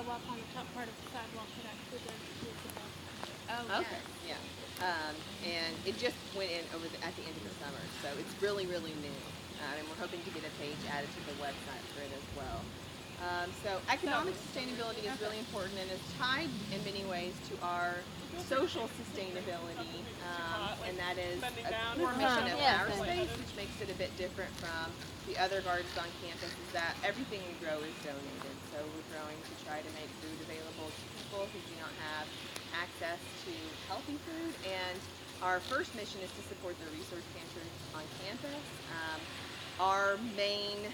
go up on the top part of the sidewalk, it actually goes towards the bus. Oh, Okay, yeah. And it just went in at the end of the summer, so it's really, really new. And we're hoping to get a page added to the website for it as well. So economic sustainability is really important and is tied in many ways to our social sustainability, and that is a core mission of Yes, our and- space, which makes it a bit different from the other gardens on campus, is that everything we grow is donated. So we're growing to try to make food available to people who do not have access to healthy food, and our first mission is to support the resource pantries on campus. Our main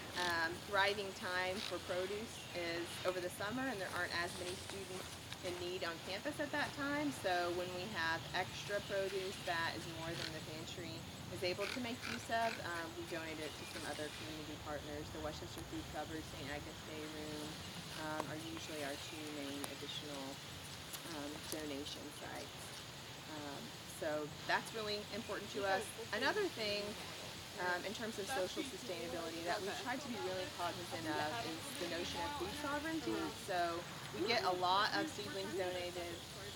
thriving time for produce is over the summer, and there aren't as many students in need on campus at that time. So when we have extra produce that is more than the pantry is able to make use of, we donate it to some other community partners. The Westchester Food Cupboard, St. Agnes Day Room are usually our two main additional donation sites. So that's really important to us. Another thing in terms of social sustainability that we've tried to be really cognizant of is the notion of food sovereignty. So we get a lot of seedlings donated,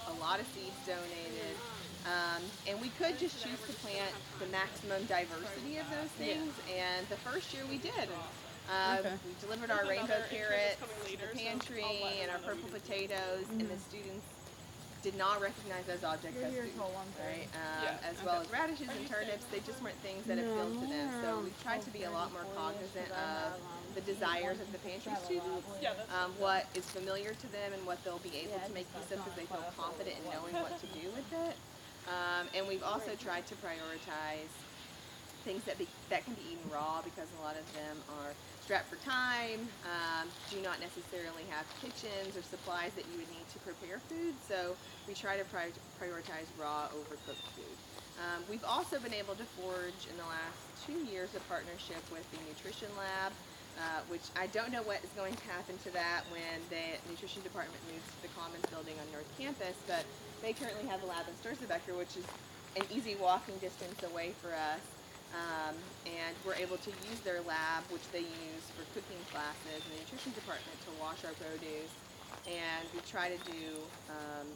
a lot of seeds donated, and we could just choose to plant the maximum diversity of those things, and the first year we did. We delivered our rainbow carrots to the pantry and our purple potatoes, and the students did not recognize those objects as food, right? As well as radishes and turnips, they just weren't things that appealed to them. So we tried to be a lot more cognizant of the desires of the pantry students, what is familiar to them and what they'll be able to make use of because they feel confident in knowing what to do with it. And we've also tried to prioritize things that can be eaten raw, because a lot of them are strapped for time, do not necessarily have kitchens or supplies that you would need to prepare food, so we try to prioritize raw over cooked food. We've also been able to forge in the last 2 years a partnership with the Nutrition Lab, which I don't know what is going to happen to that when the nutrition department moves to the Commons building on North Campus, but they currently have a lab in Sturzenbecker, which is an easy walking distance away for us. And we're able to use their lab, which they use for cooking classes in the nutrition department, to wash our produce. And we try to do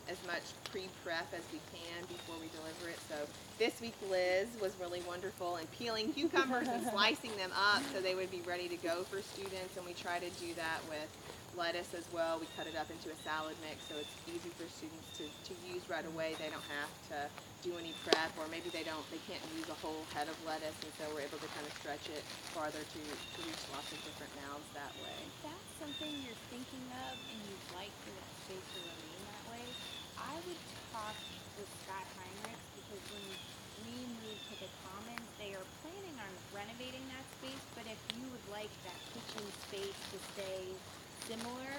as much pre-prep as we can before we deliver it. So this week Liz was really wonderful in peeling cucumbers and slicing them up so they would be ready to go for students. And we try to do that with lettuce as well. We cut it up into a salad mix so it's easy for students to use right away. They don't have to do any prep, or maybe they can't use a whole head of lettuce, and so we're able to kind of stretch it farther to reach lots of different mouths that way. If that's something you're thinking of and you'd like for that space to remain that way, I would talk with Scott Heinrichs, because when we moved to the Commons, they are planning on renovating that space, but if you would like that kitchen space to stay similar,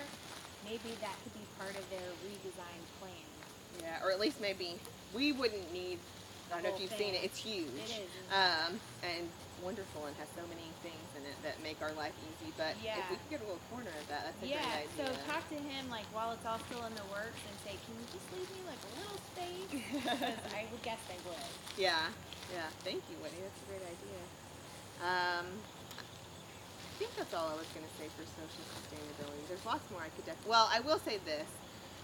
maybe that could be part of their redesigned plan. Yeah, or at least maybe we wouldn't need, I don't know if you've seen it, it's huge. It is. And wonderful, and has so many things in it that make our life easy, but if we could get a little corner of that, that's a great idea. So talk to him like while it's all still in the works and say, can you just leave me like a little space? Because I would guess they would. Yeah, thank you, Whitney, that's a great idea. I think that's all I was going to say for social sustainability. There's lots more I could well, I will say this,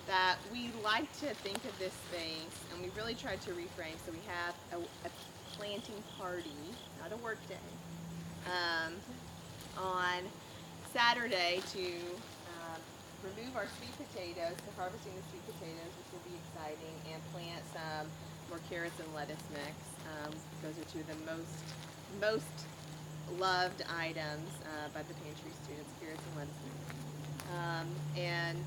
that we like to think of this space, and we really tried to reframe, so we have a planting party, not a work day, on Saturday to remove our sweet potatoes, to harvesting the sweet potatoes, which will be exciting, and plant some more carrots and lettuce mix. Those are two of the most loved items by the pantry students, carrots and lettuce mix. And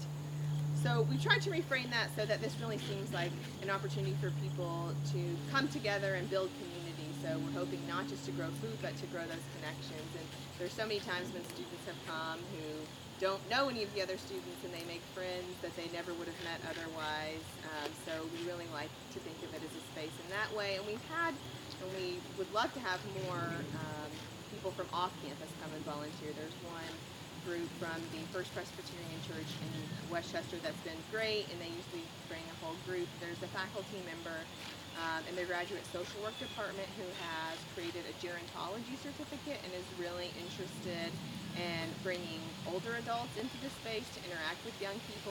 so we tried to reframe that so that this really seems like an opportunity for people to come together and build community. So we're hoping not just to grow food, but to grow those connections. And there's so many times when students have come who don't know any of the other students, and they make friends that they never would have met otherwise. So we really like to think of it as a space in that way. And we would love to have more people from off campus come and volunteer. There's one group from the First Presbyterian Church in Westchester that's been great, and they usually bring a whole group. There's a faculty member in the graduate social work department who has created a gerontology certificate and is really interested in bringing older adults into the space to interact with young people